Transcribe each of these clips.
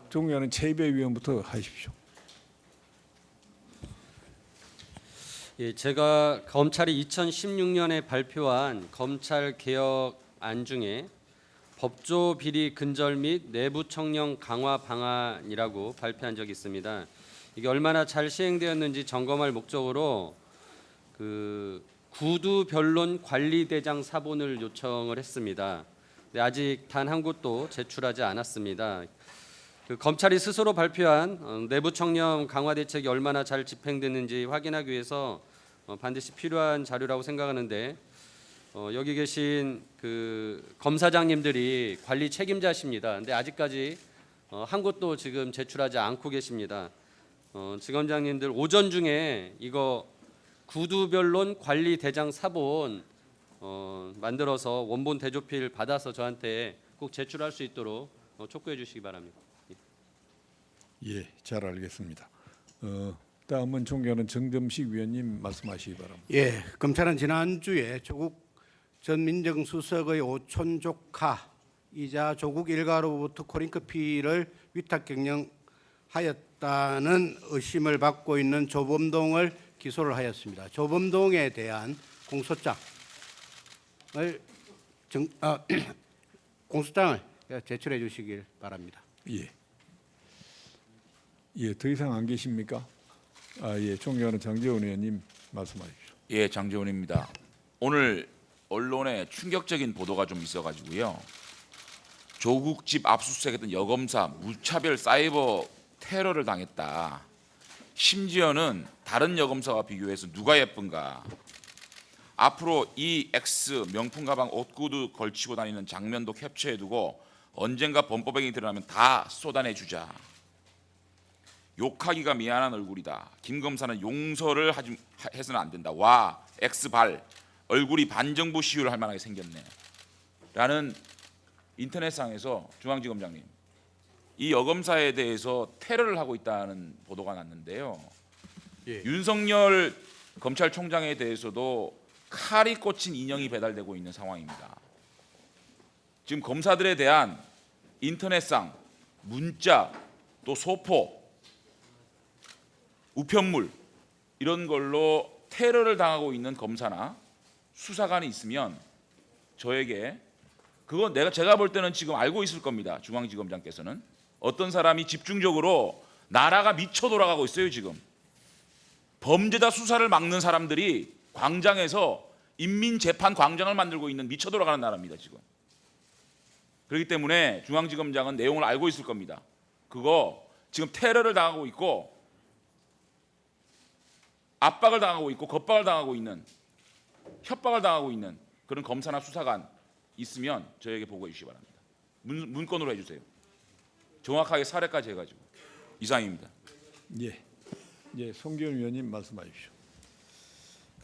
존경하는 최이배위원부터 하십시오. 예, 제가 검찰이 2016년에 발표한 검찰 개혁안 중에 법조 비리 근절 및 내부 청렴 강화 방안이라고 발표한 적이 있습니다. 이게 얼마나 잘 시행되었는지 점검할 목적으로 그 구두 변론 관리대장 사본을 요청을 했습니다. 근데 아직 단 한 곳도 제출하지 않았습니다. 그 검찰이 스스로 발표한 내부 청렴 강화 대책이 얼마나 잘 집행됐는지 확인하기 위해서 반드시 필요한 자료라고 생각하는데 여기 계신 그 검사장님들이 관리 책임자십니다. 근데 아직까지 한 곳도 지금 제출하지 않고 계십니다. 지검장님들 오전 중에 이거 구두변론 관리 대장 사본 만들어서 원본 대조필 받아서 저한테 꼭 제출할 수 있도록 촉구해 주시기 바랍니다. 예, 잘 알겠습니다. 다음은 존경하는 정점식 위원님 말씀하시기 바랍니다. 예, 검찰은 지난주에 조국 전 민정수석의 오촌 조카이자 조국 일가로부터 코링커피를 위탁 경영하였다는 의심을 받고 있는 조범동을 기소를 하였습니다. 조범동에 대한 공소장을 공소장을 제출해 주시길 바랍니다. 예. 예, 더 이상 안 계십니까? 예, 존경하는 장제원 의원님 말씀하십시오. 예, 장재원입니다. 오늘 언론에 충격적인 보도가 좀 있어가지고요. 조국 집 압수수색했던 여검사 무차별 사이버 테러를 당했다. 심지어는 다른 여검사와 비교해서 누가 예쁜가. 앞으로 이 X 명품 가방 옷구두 걸치고 다니는 장면도 캡처해두고 언젠가 범법행위 드러나면 다 쏟아내주자. 욕하기가 미안한 얼굴이다. 김 검사는 용서를 해서는 안 된다. 와, X발 얼굴이 반정부 시위를 할 만하게 생겼네. 라는 인터넷상에서 중앙지검장님, 이 여검사에 대해서 테러를 하고 있다는 보도가 났는데요. 예. 윤석열 검찰총장에 대해서도 칼이 꽂힌 인형이 배달되고 있는 상황입니다. 지금 검사들에 대한 인터넷상 문자 또 소포 우편물 이런 걸로 테러를 당하고 있는 검사나 수사관이 있으면 저에게 그건 제가 볼 때는 지금 알고 있을 겁니다. 중앙지검장께서는 어떤 사람이 집중적으로 나라가 미쳐 돌아가고 있어요. 지금 범죄자 수사를 막는 사람들이 광장에서 인민재판 광장을 만들고 있는 미쳐 돌아가는 나라입니다. 지금 그렇기 때문에 중앙지검장은 내용을 알고 있을 겁니다. 그거 지금 테러를 당하고 있고 압박을 당하고 있고 겁박을 당하고 있는 협박을 당하고 있는 그런 검사나 수사관 있으면 저에게 보고해 주시기 바랍니다. 문건으로 해주세요. 정확하게 사례까지 해가지고. 이상입니다. 예, 예, 송기현 위원님 말씀하십시오.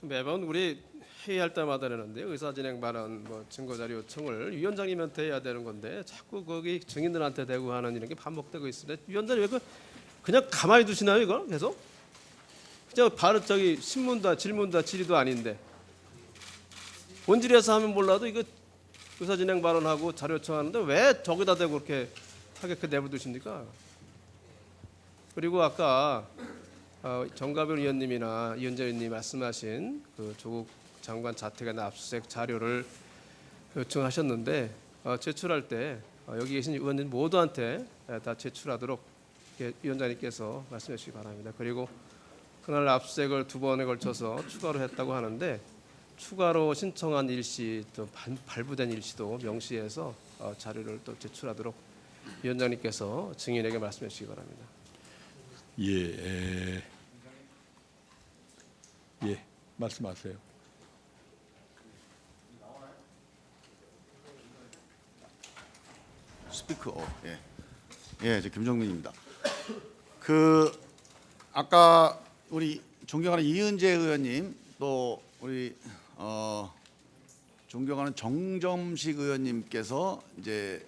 매번 우리 회의할 때마다 그러는데 의사진행 발언 뭐 증거자료 요청을 위원장님한테 해야 되는 건데 자꾸 거기 증인들한테 대고 하는 이런 게 반복되고 있으는데 위원장님 왜 그냥 가만히 두시나요 이걸 계속? 그냥 바로 저기 신문도 질문도 질의도 아닌데 본질에서 하면 몰라도 이거 의사진행 발언하고 자료 요청하는데 왜 저기다 대고 그렇게 하게 내버두십니까? 그리고 아까 정가별 의원님이나 이현재 의원님이 말씀하신 그 조국 장관 자택이나 압수수색 자료를 요청하셨는데 제출할 때 여기 계신 의원님 모두한테 다 제출하도록 위원장님께서 말씀해 주시기 바랍니다. 그리고 그날 압수수색을 2번에 걸쳐서 추가로 했다고 하는데 추가로 신청한 일시 또 발부된 일시도 명시해서 자료를 또 제출하도록 위원장님께서 증인에게 말씀해 주시기 바랍니다. 예, 예, 말씀하세요. 스피커. 예, 저 김종민입니다. 아까 우리 존경하는 이은재 의원님 또 우리 존경하는 정점식 의원님께서 이제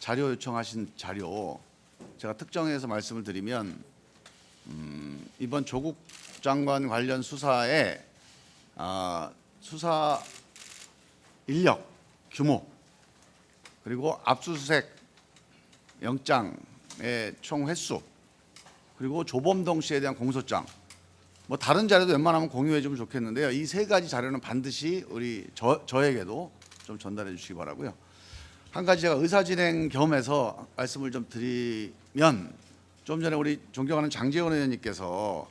자료 요청하신 자료 제가 특정해서 말씀을 드리면 이번 조국 장관 관련 수사에 수사 인력 규모 그리고 압수수색 영장 총 횟수, 그리고 조범동 씨에 대한 공소장, 뭐 다른 자료도 웬만하면 공유해 주면 좋겠는데요. 이 세 가지 자료는 반드시 저에게도 좀 전달해 주시기 바라고요. 한 가지 제가 의사진행 겸해서 말씀을 좀 드리면, 좀 전에 우리 존경하는 장제원 의원님께서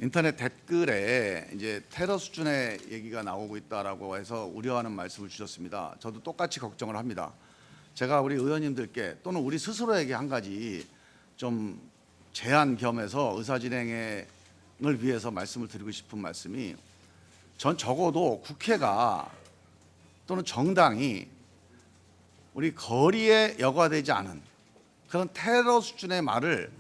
인터넷 댓글에 이제 테러 수준의 얘기가 나오고 있다라고 해서 우려하는 말씀을 주셨습니다. 저도 똑같이 걱정을 합니다. 제가 우리 의원님들께 또는 우리 스스로에게 한 가지 좀 제안 겸해서 의사진행을 위해서 말씀을 드리고 싶은 말씀이, 전 적어도 국회가 또는 정당이 우리 거리에 여과되지 않은 그런 테러 수준의 말을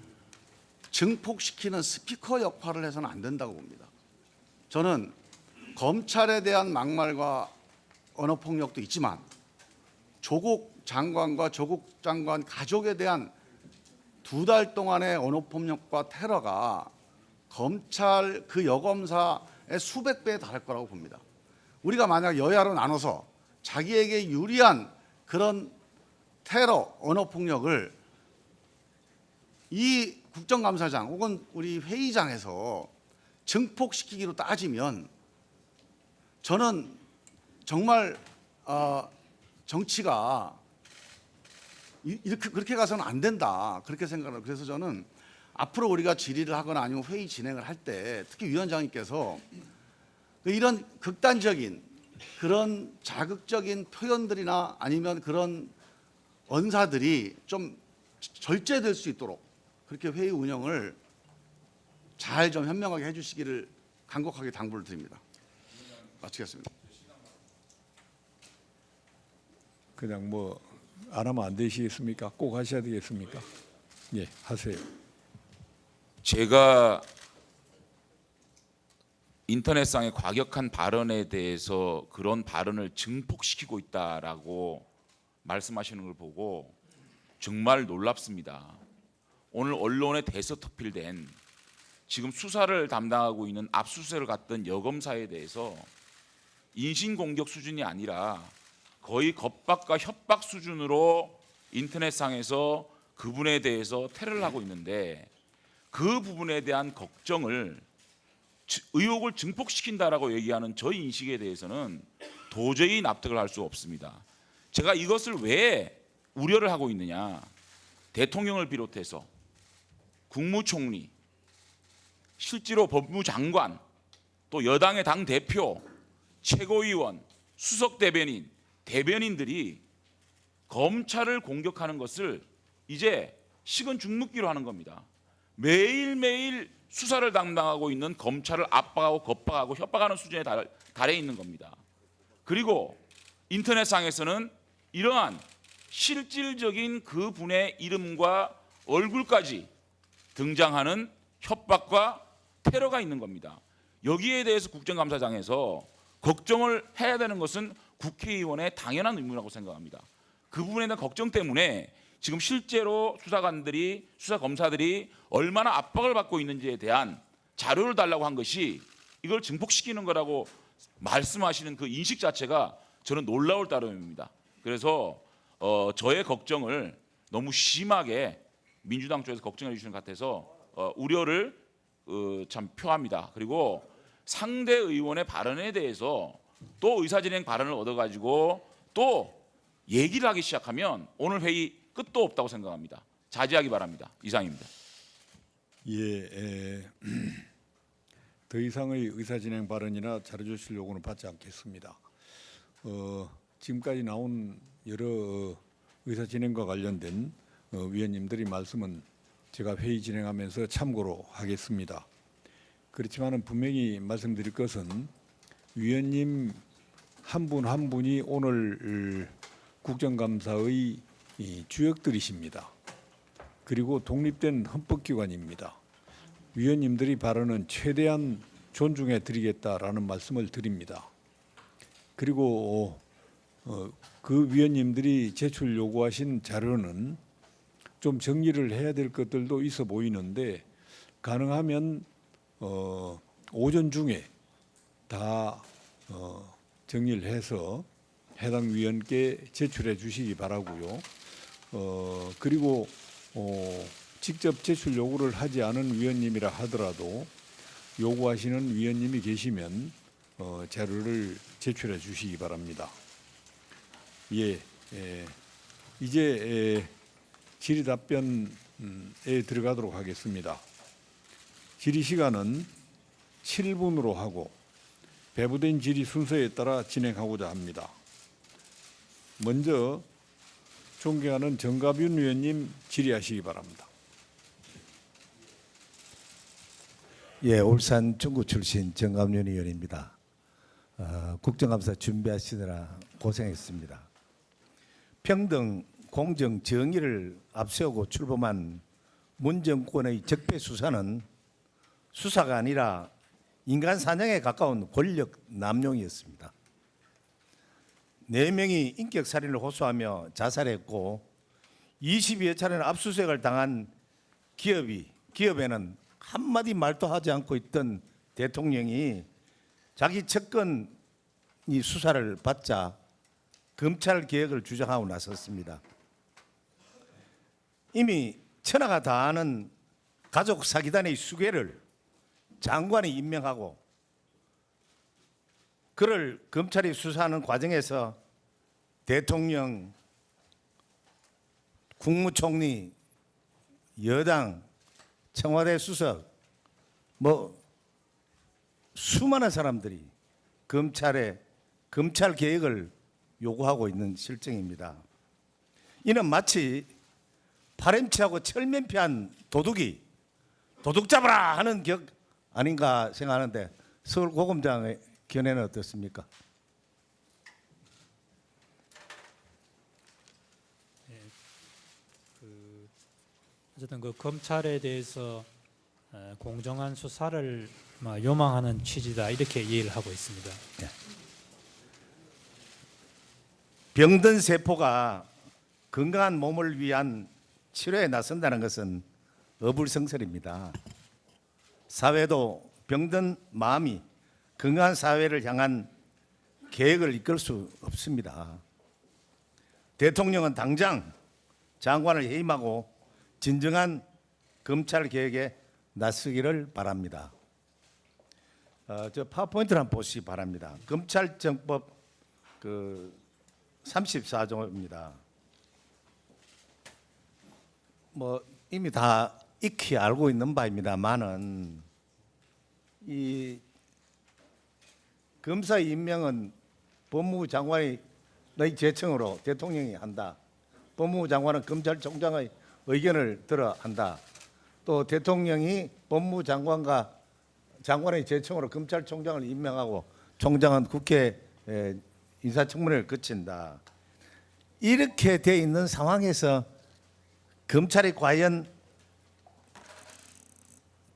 증폭시키는 스피커 역할을 해서는 안 된다고 봅니다. 저는 검찰에 대한 막말과 언어폭력도 있지만 조국 장관과 조국 장관 가족에 대한 2달 동안의 언어폭력과 테러가 검찰 그 여검사의 수백 배에 달할 거라고 봅니다. 우리가 만약 여야로 나눠서 자기에게 유리한 그런 테러, 언어폭력을 이 국정감사장 혹은 우리 회의장에서 증폭시키기로 따지면, 저는 정말 정치가 이렇게 그렇게 가서는 안 된다, 그렇게 생각을. 그래서 저는 앞으로 우리가 질의를 하거나 아니면 회의 진행을 할 때 특히 위원장님께서 이런 극단적인 그런 자극적인 표현들이나 아니면 그런 언사들이 좀 절제될 수 있도록 그렇게 회의 운영을 잘 좀 현명하게 해주시기를 간곡하게 당부를 드립니다. 마치겠습니다. 그냥 뭐 안 하면 안 되시겠습니까? 꼭 하셔야 되겠습니까? 예, 하세요. 제가 인터넷상의 과격한 발언에 대해서 그런 발언을 증폭시키고 있다라고 말씀하시는 걸 보고 정말 놀랍습니다. 오늘 언론에 대서특필된 지금 수사를 담당하고 있는 압수수색을 갔던 여검사에 대해서 인신공격 수준이 아니라 거의 겁박과 협박 수준으로 인터넷상에서 그분에 대해서 테러를 하고 있는데, 그 부분에 대한 걱정을, 의혹을 증폭시킨다라고 얘기하는 저희 인식에 대해서는 도저히 납득을 할 수 없습니다. 제가 이것을 왜 우려를 하고 있느냐, 대통령을 비롯해서 국무총리, 실제로 법무장관, 또 여당의 당대표, 최고위원, 수석대변인, 대변인들이 검찰을 공격하는 것을 이제 식은 죽 먹기로 하는 겁니다. 매일매일 수사를 담당하고 있는 검찰을 압박하고 겁박하고 협박하는 수준에 달해 있는 겁니다. 그리고 인터넷상에서는 이러한 실질적인 그분의 이름과 얼굴까지 등장하는 협박과 테러가 있는 겁니다. 여기에 대해서 국정감사장에서 걱정을 해야 되는 것은 국회의원의 당연한 의무라고 생각합니다. 그 부분에 대한 걱정 때문에 지금 실제로 수사관들이, 수사검사들이 얼마나 압박을 받고 있는지에 대한 자료를 달라고 한 것이 이걸 증폭시키는 거라고 말씀하시는 그 인식 자체가 저는 놀라울 따름입니다. 그래서 저의 걱정을 너무 심하게 민주당 쪽에서 걱정해 주시는 것 같아서 우려를 참 표합니다. 그리고 상대 의원의 발언에 대해서 또 의사진행 발언을 얻어가지고 또 얘기를 하기 시작하면 오늘 회의 끝도 없다고 생각합니다. 자제하기 바랍니다. 이상입니다. 예, 더 이상의 의사진행 발언이나 자료 조실 요구는 받지 않겠습니다. 지금까지 나온 여러 의사진행과 관련된 위원님들이 말씀은 제가 회의 진행하면서 참고로 하겠습니다. 그렇지만 분명히 말씀드릴 것은 위원님 한 분 한 분이 오늘 국정감사의 주역들이십니다. 그리고 독립된 헌법기관입니다. 위원님들이 발언은 최대한 존중해 드리겠다라는 말씀을 드립니다. 그리고 그 위원님들이 제출 요구하신 자료는 좀 정리를 해야 될 것들도 있어 보이는데, 가능하면 오전 중에 다 정리를 해서 해당 위원께 제출해 주시기 바라고요. 그리고 직접 제출 요구를 하지 않은 위원님이라 하더라도 요구하시는 위원님이 계시면 자료를 제출해 주시기 바랍니다. 예, 이제 질의 답변에 들어가도록 하겠습니다. 질의 시간은 7분으로 하고 배부된 질의 순서에 따라 진행하고자 합니다. 먼저 존경하는 정가윤 위원님 질의하시기 바랍니다. 예, 울산 중구 출신 정감윤 의원입니다. 국정감사 준비하시느라 고생했습니다. 평등, 공정, 정의를 앞세우고 출범한 문 정권의 적폐 수사는 수사가 아니라 인간 사냥에 가까운 권력 남용이었습니다. 4명이 인격 살인을 호소하며 자살했고 20여 차례는 압수수색을 당한 기업에는 한마디 말도 하지 않고 있던 대통령이 자기 측근이 수사를 받자 검찰 개혁을 주장하고 나섰습니다. 이미 천하가 다 아는 가족 사기단의 수괴를 장관이 임명하고 그를 검찰이 수사하는 과정에서 대통령, 국무총리, 여당, 청와대 수석, 수많은 사람들이 검찰 개혁을 요구하고 있는 실정입니다. 이는 마치 파렴치하고 철면피한 도둑이 도둑 잡아라 하는 격 아닌가 생각하는데 서울고검장의 견해는 어떻습니까? 어쨌든 그 검찰에 대해서 공정한 수사를 요망하는 취지다 이렇게 이해를 하고 있습니다. 병든 세포가 건강한 몸을 위한 치료에 나선다는 것은 어불성설입니다. 사회도 병든 마음이 건강한 사회를 향한 계획을 이끌 수 없습니다. 대통령은 당장 장관을 해임하고 진정한 검찰 개혁에 나서기를 바랍니다. 저 파워포인트를 한번 보시기 바랍니다. 검찰정법 34조입니다. 이미 다 익히 알고 있는 바입니다만은 이 검사 임명은 법무부 장관의 제청으로 대통령이 한다. 법무부 장관은 검찰총장의 의견을 들어 한다. 또 대통령이 법무부 장관과 장관의 제청으로 검찰총장을 임명하고 총장은 국회 인사청문회를 거친다. 이렇게 돼 있는 상황에서 검찰이 과연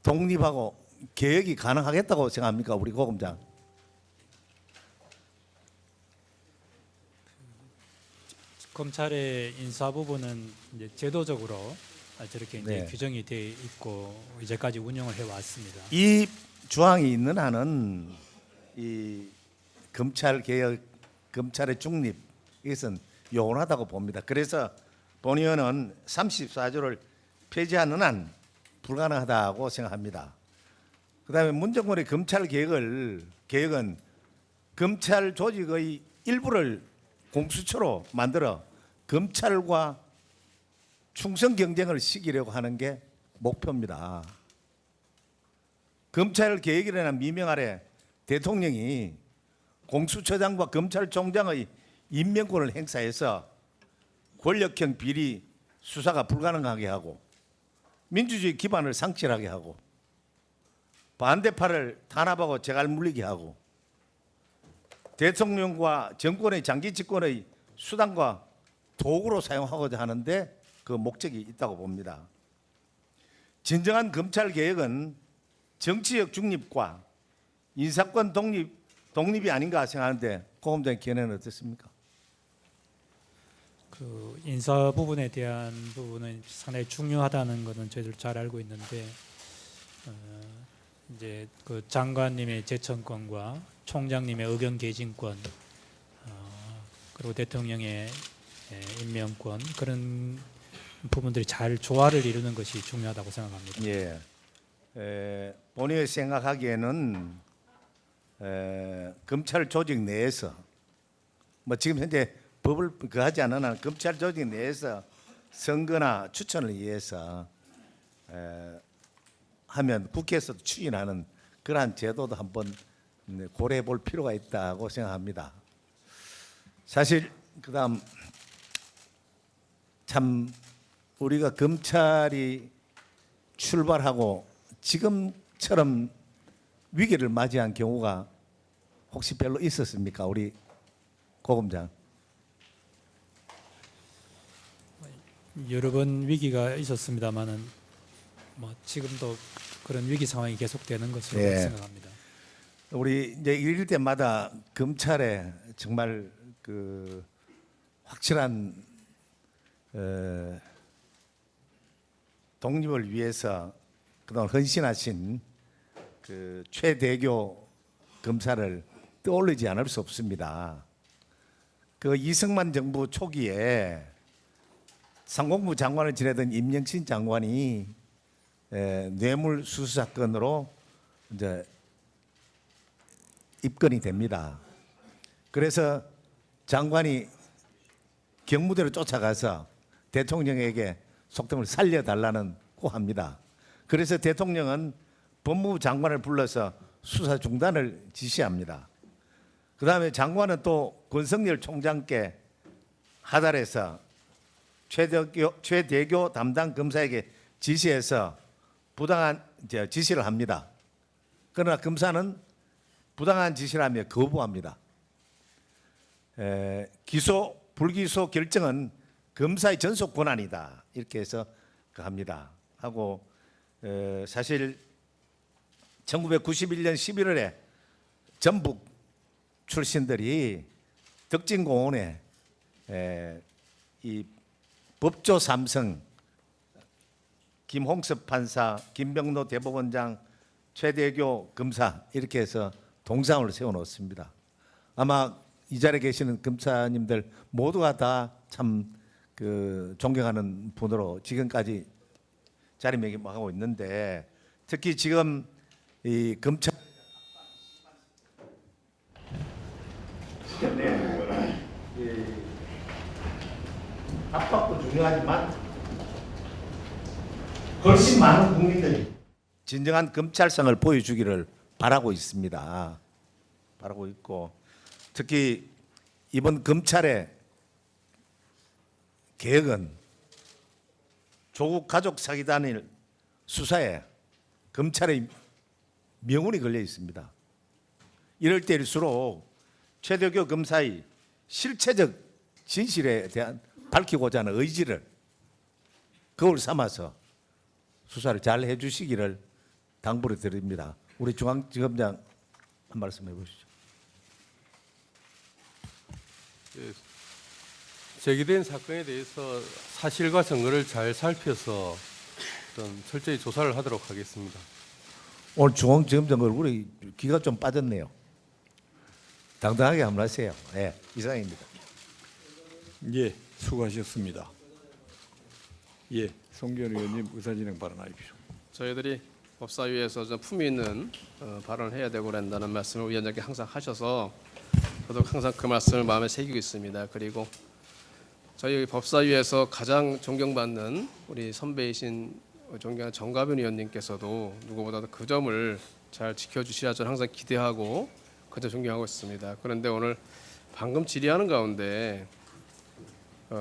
독립하고 개혁이 가능하겠다고 생각합니까, 우리 고검장? 검찰의 인사 부분은 이제 제도적으로 저렇게 이제 네. 규정이 돼 있고 이제까지 운영을 해 왔습니다. 이 조항이 있는 한은 이 검찰 개혁, 검찰의 중립 이것은 요원하다고 봅니다. 그래서 본 의원은 34조를 폐지하는 한 불가능하다고 생각합니다. 그다음에 문정권의 검찰 개혁은 검찰 조직의 일부를 공수처로 만들어 검찰과 충성 경쟁을 시키려고 하는 게 목표입니다. 검찰 개혁이라는 미명 아래 대통령이 공수처장과 검찰총장의 임명권을 행사해서 권력형 비리 수사가 불가능하게 하고 민주주의 기반을 상실하게 하고 반대파를 탄압하고 재갈 물리게 하고 대통령과 정권의 장기 집권의 수단과 도구로 사용하고자 하는데 그 목적이 있다고 봅니다. 진정한 검찰 개혁은 정치적 중립과 인사권 독립이 아닌가 생각하는데 고검장의 견해는 어떻습니까? 그 인사 부분에 대한 부분은 상당히 중요하다는 것은 저희들 잘 알고 있는데 이제 그 장관님의 제청권과 총장님의 의견 개진권 그리고 대통령의 임명권 그런 부분들이 잘 조화를 이루는 것이 중요하다고 생각합니다. 예. 본인이 생각하기에는 검찰 조직 내에서 뭐 지금 현재 법을 하지 않은 한 검찰 조직 내에서 선거나 추천을 위해서 하면 국회에서도 추진하는 그러한 제도도 한번 고려해 볼 필요가 있다고 생각합니다. 사실 그다음 참 우리가 검찰이 출발하고 지금처럼 위기를 맞이한 경우가 혹시 별로 있었습니까, 우리 고검장? 여러 번 위기가 있었습니다만은 뭐 지금도 그런 위기 상황이 계속되는 것으로 예. 생각합니다. 우리 이제 이럴 때마다 검찰에 정말 그 확실한 독립을 위해서 그동안 헌신하신 그 최대교 검사를 떠올리지 않을 수 없습니다. 그 이승만 정부 초기에 상공부 장관을 지내던 임영신 장관이 뇌물수수 사건으로 이제 입건이 됩니다. 그래서 장관이 경무대로 쫓아가서 대통령에게 속담을 살려달라고 합니다. 그래서 대통령은 법무부 장관을 불러서 수사 중단을 지시합니다. 그다음에 장관은 또 권성열 총장께 하달해서 최대교 담당 검사에게 지시해서 부당한 지시를 합니다. 그러나 검사는 부당한 지시를 하며 거부합니다. 기소 불기소 결정은 검사의 전속 권한이다 이렇게 해서 합니다. 하고 사실 1991년 11월에 전북 출신들이 덕진공원에 이 법조 삼성 김홍섭 판사, 김병로 대법원장, 최대교 검사 이렇게 해서 동상을 세워놓습니다. 아마 이 자리에 계시는 검사님들 모두가 다 참 그 존경하는 분으로 지금까지 자리매김하고 있는데 특히 지금 이 검찰 압박도 중요하지만 훨씬 많은 국민들이 진정한 검찰성을 보여주기를 바라고 있습니다. 바라고 있고 특히 이번 검찰의 개혁은 조국 가족 사기단일 수사에 검찰의 명운이 걸려 있습니다. 이럴 때일수록 최대교 검사의 실체적 진실에 대한 밝히고자 하는 의지를 거울 삼아서 수사를 잘 해주시기를 당부를 드립니다. 우리 중앙지검장 한 말씀 해보시죠. 제기된 사건에 대해서 사실과 증거를 잘 살펴서 어떤 철저히 조사를 하도록 하겠습니다. 오늘 중앙지검장 얼굴에 기가 좀 빠졌네요. 당당하게 한번 하세요. 네, 이상입니다. 예, 수고하셨습니다. 예, 송기현 의원님 의사진행 발언하십시오. 저희들이 법사위에서 좀 품위 있는 발언을 해야 되고 그런다는 말씀을 위원장께 항상 하셔서 저도 항상 그 말씀을 마음에 새기고 있습니다. 그리고 저희 법사위에서 가장 존경받는 우리 선배이신 존경하는 정가변 의원님께서도 누구보다도 그 점을 잘 지켜주시라 저는 항상 기대하고 그저 존경하고 있습니다. 그런데 오늘 방금 질의하는 가운데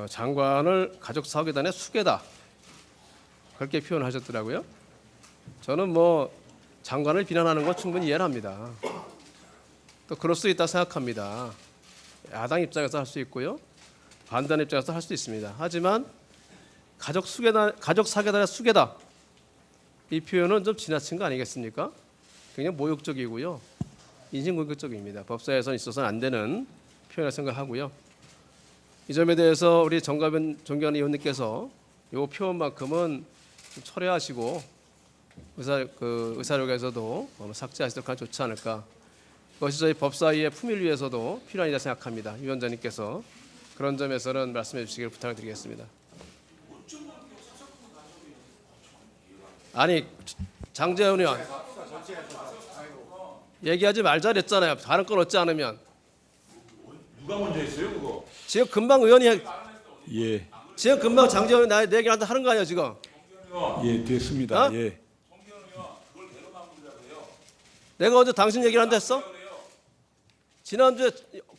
장관을 가족사업재단의 수괴다 그렇게 표현하셨더라고요. 저는 뭐 장관을 비난하는 건 충분히 이해를 합니다. 또 그럴 수 있다 생각합니다. 야당 입장에서 할 수 있고요. 반대하는 입장에서 할 수 있습니다. 하지만 가족 사괴단의 수괴다 이 표현은 좀 지나친 거 아니겠습니까? 굉장히 모욕적이고요. 인신공격적입니다. 법사에서 있어서는 안 되는 표현을 생각하고요. 이 점에 대해서 우리 정가변 존경하는 의원님께서 이 표현만큼은 좀 철회하시고 의사록에서도 삭제하시도록 하면 좋지 않을까. 그것이 저희 법사위의 품위를 위해서도 필요하리라 생각합니다. 위원장님께서 그런 점에서는 말씀해 주시기를 부탁을 드리겠습니다. 아니 장재현 의원 얘기하지 말자 그랬잖아요. 다른 건 얻지 않으면. 누가 먼저 했어요 그거? 지금 금방 의원이 예, 지금 금방 장재현 의원이 내 얘기한테 하는 거 아니야 지금? 예, 됐습니다. 어? 예, 내가 언제 당신 얘기를 한다 했어? 지난주에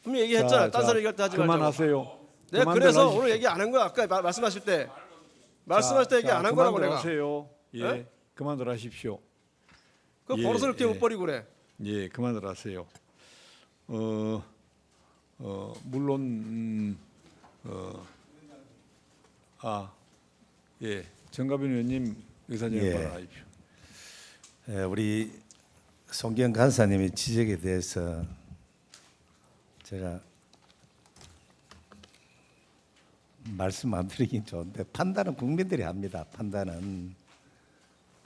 분명히 얘기했잖아. 딴 사람 얘기할 때 하지 말자고. 그만하세요. 내가 그만들 그래서 하십시오. 오늘 얘기 안 한 거야. 아까 말씀하실 때. 말씀하실 때 얘기 안 한 거라고 내가. 하세요. 예, 예? 그만들 하십시오. 그 예, 버릇을 이렇게 예. 못 버리고 그래. 예, 그만들 하세요. 물론 예, 정가빈 의원님 의사진행 예. 발언하십시오. 우리 송기현 간사님의 지적에 대해서 제가 말씀 안 드리긴 좋은데 판단은 국민들이 합니다. 판단은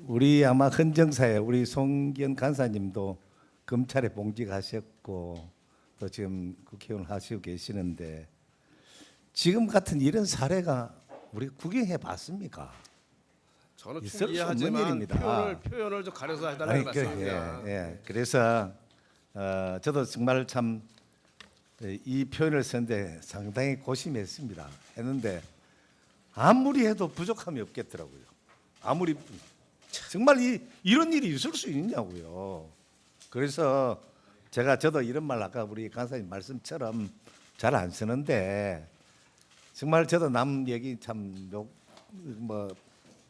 우리 아마 헌정사에 우리 송기현 간사님도 검찰에 봉직하셨고 또 지금 국회의원 하시고 계시는데 지금 같은 이런 사례가 우리 구경해 봤습니까? 저는 있을 수 없는 이해하지만 일입니다. 표현을 좀 가려서 해달라는 말씀입니다. 그래서 저도 정말 참 이 표현을 쓰는데 상당히 고심했습니다. 했는데 아무리 해도 부족함이 없겠더라고요. 아무리 정말 이런 일이 있을 수 있냐고요. 그래서 저도 이런 말 아까 우리 간사님 말씀처럼 잘 안 쓰는데 정말 저도 남 얘기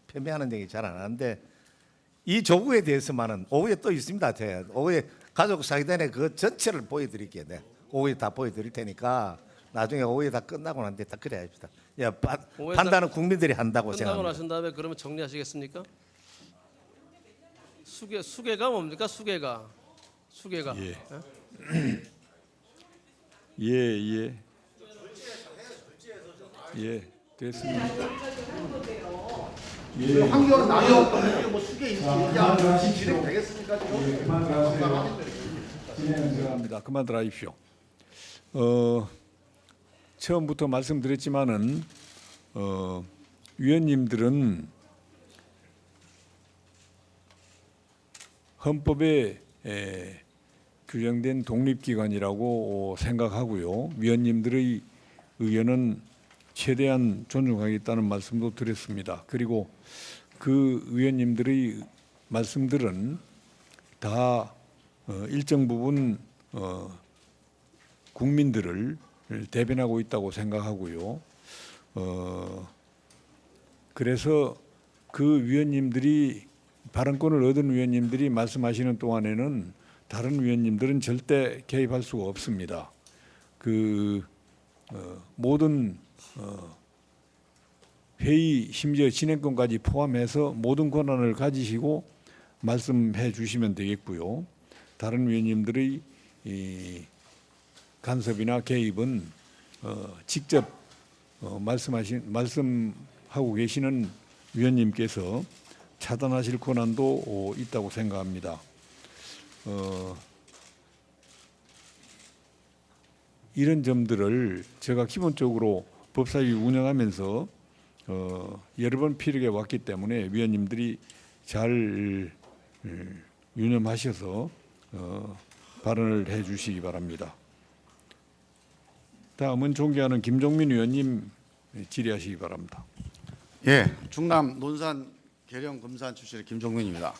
폄훼하는 얘기 잘 안 하는데 이 조국에 대해서만은 오후에 또 있습니다. 제가 오후에 가족 사기단의 그 전체를 보여드릴게요. 네. 오후에 다 보여드릴 테니까 나중에 오후에 다 끝나고 난 뒤에 다 그래 합시다. 오후에 판단은 국민들이 한다고 끝나고 생각합니다. 나신 다음에 그러면 정리하시겠습니까? 수계가 뭡니까? 수계가. 예. 예, 됐습니다. 예. 환경은 나요. 뭐 수계 얘기하면 진행 되겠습니까 지금? 진행합니다. 그만들 하십시오. 처음부터 말씀드렸지만은 위원님들은 헌법에 규정된 독립기관이라고 생각하고요. 위원님들의 의견은 최대한 존중하겠다는 말씀도 드렸습니다. 그리고 그 위원님들의 말씀들은 다 일정 부분 국민들을 대변하고 있다고 생각하고요. 그래서 그 위원님들이 발언권을 얻은 위원님들이 말씀하시는 동안에는 다른 위원님들은 절대 개입할 수가 없습니다. 그 모든 회의 심지어 진행권까지 포함해서 모든 권한을 가지시고 말씀해 주시면 되겠고요. 다른 위원님들의 이 간섭이나 개입은 직접 말씀하고 계시는 위원님께서 차단하실 권한도 있다고 생각합니다. 이런 점들을 제가 기본적으로 법사위 운영하면서 여러 번 피력해 왔기 때문에 위원님들이 잘 유념하셔서 발언을 해 주시기 바랍니다. 다음은 존경하는 김종민 의원님 질의하시기 바랍니다. 예, 충남 논산 계령 금산 출신의 김종민입니다.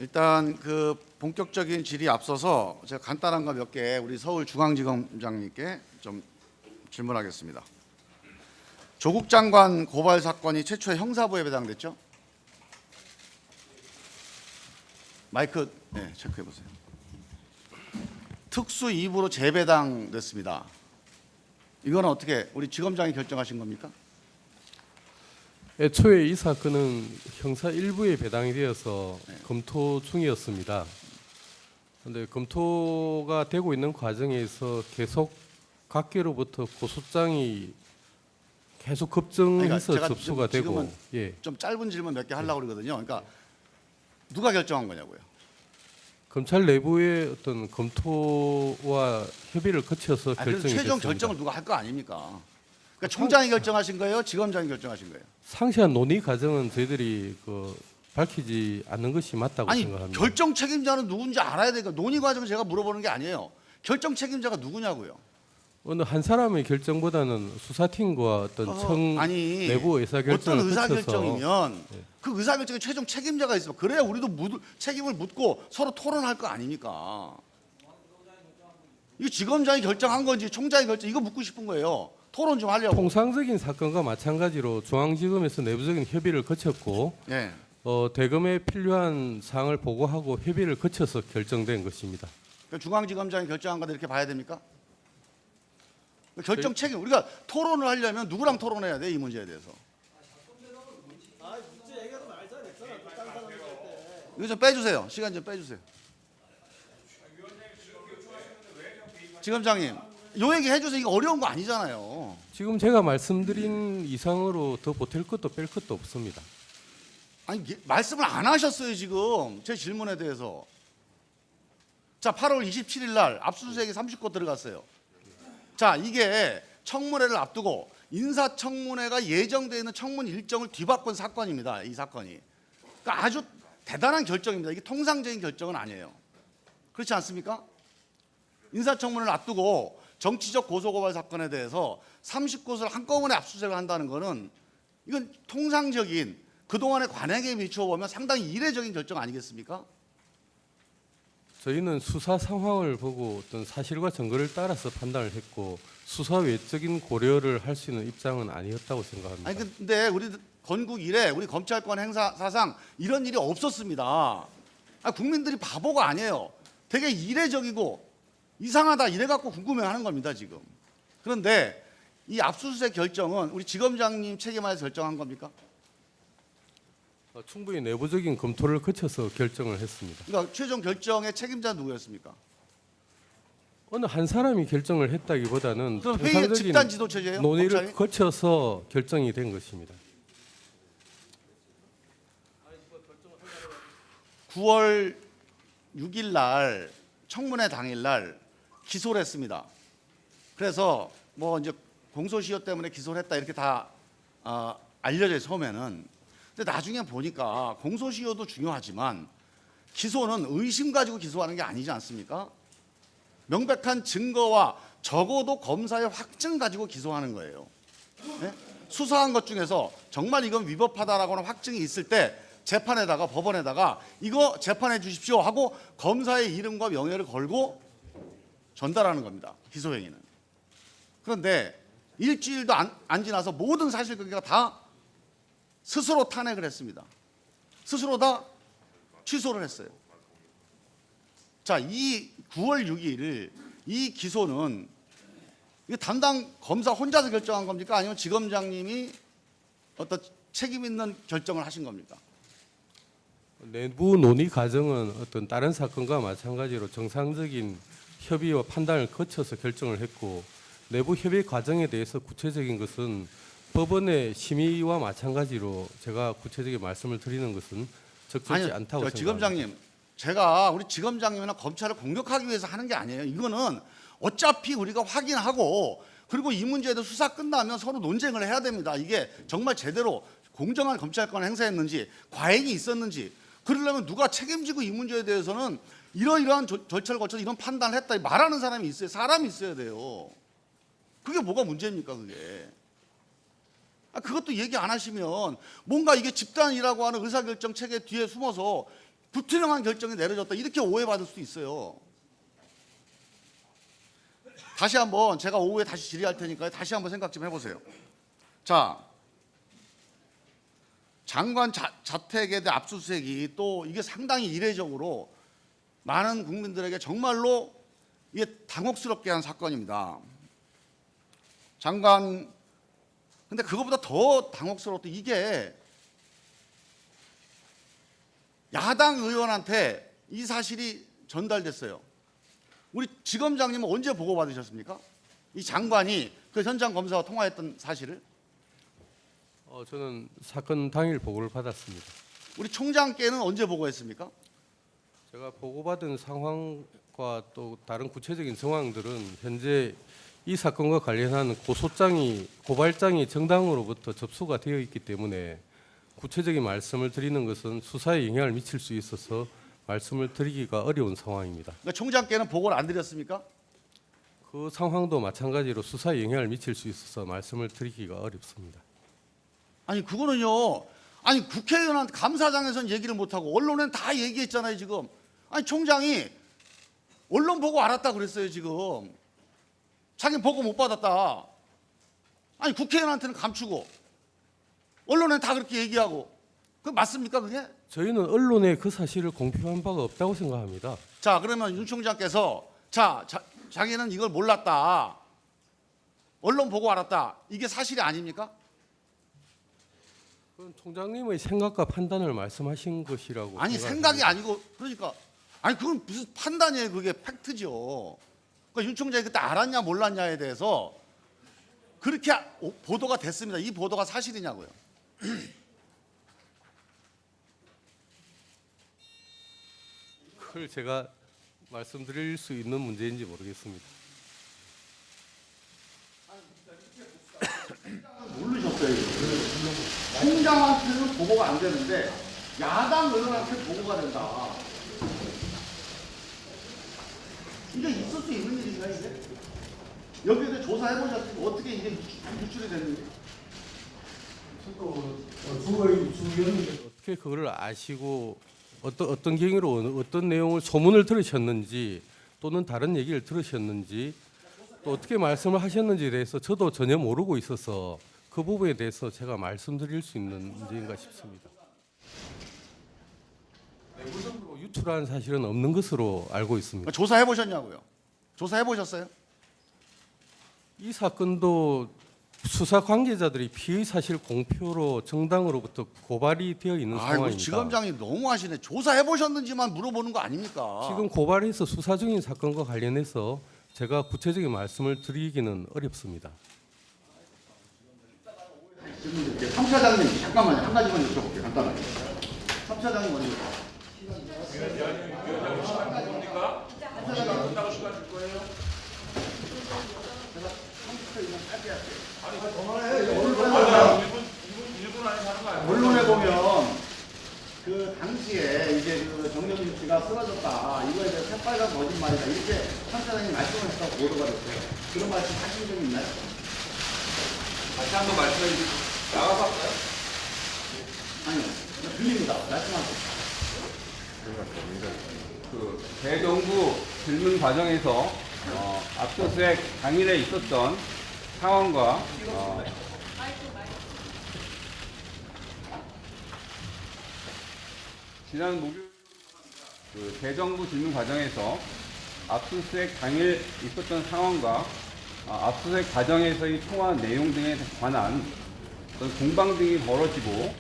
일단 그 본격적인 질의 앞서서 제가 간단한 거 몇 개 우리 서울중앙지검장님께 좀 질문하겠습니다. 조국 장관 고발 사건이 최초에 형사부에 배당됐죠? 마이크 네, 체크해 보세요. 특수 2부로 재배당됐습니다. 이거는 어떻게 우리 지검장이 결정하신 겁니까? 애초에 이 사건은 형사 1부에 배당이 되어서 검토 중이었습니다. 그런데 검토가 되고 있는 과정에서 계속 각계로부터 고소장이 계속 급증해서 제가 접수가 되고 지금은 좀 짧은 질문 몇 개 하려고 그러거든요. 그러니까 누가 결정한 거냐고요? 검찰 내부의 어떤 검토와 협의를 거쳐서 그래서 결정이 최종 됐습니다. 결정을 누가 할 거 아닙니까? 그러니까 총장이 결정하신 거예요? 지검장이 결정하신 거예요? 상세한 논의 과정은 저희들이 그 밝히지 않는 것이 맞다고 아니 생각합니다. 결정 책임자는 누군지 알아야 되니까 논의 과정을 제가 물어보는 게 아니에요. 결정 책임자가 누구냐고요. 어느 한 사람의 결정보다는 수사팀과 어떤 청 아니 내부 의사결정을 어떤 거쳐서 의사결정이면 네. 그 의사결정에 최종 책임자가 있어. 그래야 우리도 책임을 묻고 서로 토론할 거 아닙니까? 이거 지검장이 결정한 건지 총장이 결정 이거 묻고 싶은 거예요. 토론 좀 하려고. 통상적인 사건과 마찬가지로 중앙지검에서 내부적인 협의를 거쳤고 예. 대검에 필요한 사항을 보고하고 협의를 거쳐서 결정된 것입니다. 그러니까 중앙지검장이 결정한 거다 이렇게 봐야 됩니까? 결정 책임 우리가 토론을 하려면 누구랑 토론해야 돼 이 문제에 대해서. 이거 좀 빼주세요. 시간 좀 빼주세요. 지검장님, 요 얘기 해주세요. 이거 어려운 거 아니잖아요. 지금 제가 말씀드린 이상으로 더 보탤 것도 뺄 것도 없습니다. 아니 말씀을 안 하셨어요 지금 제 질문에 대해서. 자, 8월 27일 날 압수수색이 30건 들어갔어요. 자, 이게 청문회를 앞두고 인사청문회가 예정되어 있는 청문 일정을 뒤바꾼 사건입니다. 이 사건이. 그러니까 아주 대단한 결정입니다. 이게 통상적인 결정은 아니에요. 그렇지 않습니까? 인사청문회를 앞두고 정치적 고소고발 사건에 대해서 30곳을 한꺼번에 압수수색을 한다는 것은 이건 통상적인 그동안의 관행에 미쳐 보면 상당히 이례적인 결정 아니겠습니까? 저희는 수사 상황을 보고 어떤 사실과 증거를 따라서 판단을 했고 수사 외적인 고려를 할 수 있는 입장은 아니었다고 생각합니다. 아니 근데 우리 건국 이래 우리 검찰권 행사 사상 이런 일이 없었습니다. 국민들이 바보가 아니에요. 되게 이례적이고 이상하다 이래 갖고 궁금해하는 겁니다 지금. 그런데 이 압수수색 결정은 우리 지검장님 책임하에서 결정한 겁니까? 충분히 내부적인 검토를 거쳐서 결정을 했습니다. 그러니까 최종 결정의 책임자 누구였습니까? 어느 한 사람이 결정을 했다기보다는 그럼 회의의 통상적인 집단 지도체제예요? 논의를 검찰이? 거쳐서 결정이 된 것입니다. 9월 6일 날 청문회 당일 날 기소를 했습니다. 그래서 뭐 이제 공소시효 때문에 기소를 했다 이렇게 다 알려져요 처음에는. 근데 나중에 보니까 공소시효도 중요하지만 기소는 의심 가지고 기소하는 게 아니지 않습니까? 명백한 증거와 적어도 검사의 확증 가지고 기소하는 거예요. 네? 수사한 것 중에서 정말 이건 위법하다라고는 확증이 있을 때 재판에다가 법원에다가 이거 재판해 주십시오 하고 검사의 이름과 명예를 걸고 전달하는 겁니다. 기소행위는. 그런데 일주일도 안 지나서 모든 사실관계가 다 스스로 탄핵을 했습니다. 스스로 다 취소를 했어요. 자, 이 9월 6일 이 기소는 이게 담당 검사 혼자서 결정한 겁니까? 아니면 지검장님이 어떤 책임 있는 결정을 하신 겁니까? 내부 논의 과정은 어떤 다른 사건과 마찬가지로 정상적인 협의와 판단을 거쳐서 결정을 했고 내부 협의 과정에 대해서 구체적인 것은 법원의 심의와 마찬가지로 제가 구체적인 말씀을 드리는 것은 적절치 않다고 생각합니다. 지검장님, 제가 우리 지검장님이나 검찰을 공격하기 위해서 하는 게 아니에요. 이거는 어차피 우리가 확인하고 그리고 이 문제에 대해서 수사 끝나면 서로 논쟁을 해야 됩니다. 이게 정말 제대로 공정한 검찰권을 행사했는지 과잉이 있었는지 그러려면 누가 책임지고 이 문제에 대해서는 이러이러한 절차를 거쳐서 이런 판단을 했다 말하는 사람이 있어요. 사람이 있어야 돼요. 그게 뭐가 문제입니까 그게. 그것도 얘기 안 하시면 뭔가 이게 집단이라고 하는 의사결정 체계 뒤에 숨어서 불투명한 결정이 내려졌다 이렇게 오해받을 수도 있어요. 다시 한번 제가 오후에 다시 질의할 테니까 다시 한번 생각 좀 해보세요. 자, 장관 자택에 대한 압수수색이 또 이게 상당히 이례적으로 많은 국민들에게 정말로 이게 당혹스럽게 한 사건입니다. 장관 근데 그것보다 더 당혹스러웠던 이게 야당 의원한테 이 사실이 전달됐어요. 우리 지검장님은 언제 보고받으셨습니까? 이 장관이 그 현장 검사와 통화했던 사실을? 저는 사건 당일 보고를 받았습니다. 우리 총장께는 언제 보고했습니까? 제가 보고받은 상황과 또 다른 구체적인 정황들은 현재 이 사건과 관련한 고발장이 정당으로부터 접수가 되어 있기 때문에 구체적인 말씀을 드리는 것은 수사에 영향을 미칠 수 있어서 말씀을 드리기가 어려운 상황입니다. 그러니까 총장께는 보고를 안 드렸습니까? 그 상황도 마찬가지로 수사에 영향을 미칠 수 있어서 말씀을 드리기가 어렵습니다. 아니 그거는요. 아니 국회의원한테 감사장에서는 얘기를 못하고 언론엔 다 얘기했잖아요 지금. 아니 총장이 언론 보고 알았다 그랬어요 지금. 자기는 보고 못 받았다. 아니 국회의원한테는 감추고 언론엔 다 그렇게 얘기하고. 그 맞습니까 그게? 저희는 언론에 그 사실을 공표한 바가 없다고 생각합니다. 자 그러면 윤 총장께서 자기는 이걸 몰랐다. 언론 보고 알았다. 이게 사실이 아닙니까? 그건 총장님의 생각과 판단을 말씀하신 것이라고. 아니 생각이 아니고 그러니까 아니 그건 무슨 판단이에요. 그게 팩트죠. 그러니까 윤 총장이 그때 알았냐 몰랐냐에 대해서 그렇게 보도가 됐습니다. 이 보도가 사실이냐고요. 그걸 제가 말씀드릴 수 있는 문제인지 모르겠습니다. 모르셨어요. 총장한테는 보고가 안 되는데 야당 의원한테 보고가 된다. 이게 있을 수 있는 일인가 이게? 여기에 대해 조사해 보셨어요? 어떻게 이게 유출이 됐는지? 어떻게 그걸 아시고 어떤 경위로 어떤 내용을 소문을 들으셨는지 또는 다른 얘기를 들으셨는지 또 어떻게 말씀을 하셨는지에 대해서 저도 전혀 모르고 있어서 그 부분에 대해서 제가 말씀드릴 수 있는 문제인가 싶습니다. 내부적으로 유출한 사실은 없는 것으로 알고 있습니다. 조사해 보셨냐고요? 조사해 보셨어요? 이 사건도 수사 관계자들이 피의 사실 공표로 정당으로부터 고발이 되어 있는 아이고 상황입니다. 지검장이 너무하시네. 조사해 보셨는지만 물어보는 거 아닙니까? 지금 고발해서 수사 중인 사건과 관련해서 제가 구체적인 말씀을 드리기는 어렵습니다. 3 차장님 잠깐만요. 한 가지만 여쭤볼게요. 간단하게. 3 차장님 먼저. 언론에 보면 그 당시에 이제 그 정경심 씨가 쓰러졌다 이거에 대해서 새빨간 거짓말이다 이렇게 3 차장님 말씀을 했다고 보도가 됐어요. 그런 말씀 하신 적 있나요? 다시 한번 말씀해 주세요. 나가서 할까요? 아니요. 들립니다. 말씀하세요. 그 대정부 질문 과정에서 압수수색 당일에 있었던 상황과 지난 목요일 그 대정부 질문 과정에서 압수수색 당일 있었던 상황과 압수수색 과정에서의 통화 내용 등에 관한 어떤 공방 등이 벌어지고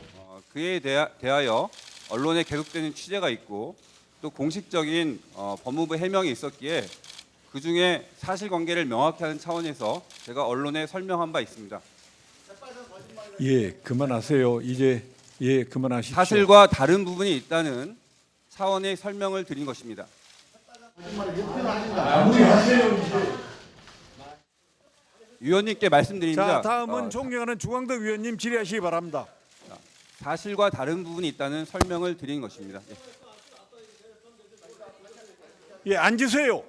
그에 대하여 언론에 계속되는 취재가 있고 또 공식적인 법무부 해명이 있었기에 그중에 사실관계를 명확히 하는 차원에서 제가 언론에 설명한 바 있습니다. 예, 그만하세요. 이제 예, 그만하십시오. 사실과 다른 부분이 있다는 차원의 설명을 드린 것입니다. 위원님께 말씀드립니다. 자, 다음은 존경하는 주광덕 위원님 질의하시기 바랍니다. 사실과 다른 부분이 있다는 설명을 드린 것입니다. 예, 앉으세요.